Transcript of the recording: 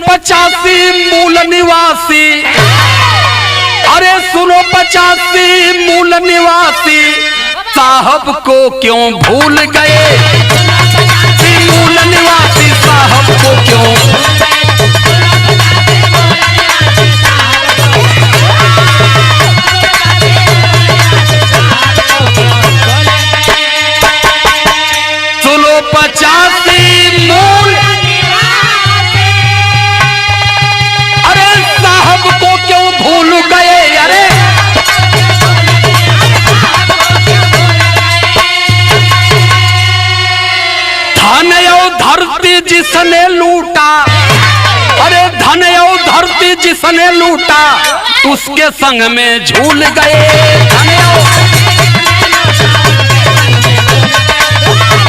85 मूल निवासी, अरे सुनो 85 मूल निवासी, साहब को क्यों भूल गए? मूल निवासी साहब को क्यों? सुनो 85 मूल, अरे साहब को क्यों भूल गए? अरे धन और धरती जिसने लूटा, अरे धन और धरती जिसने लूटा, उसके संग में झूल गए। धन और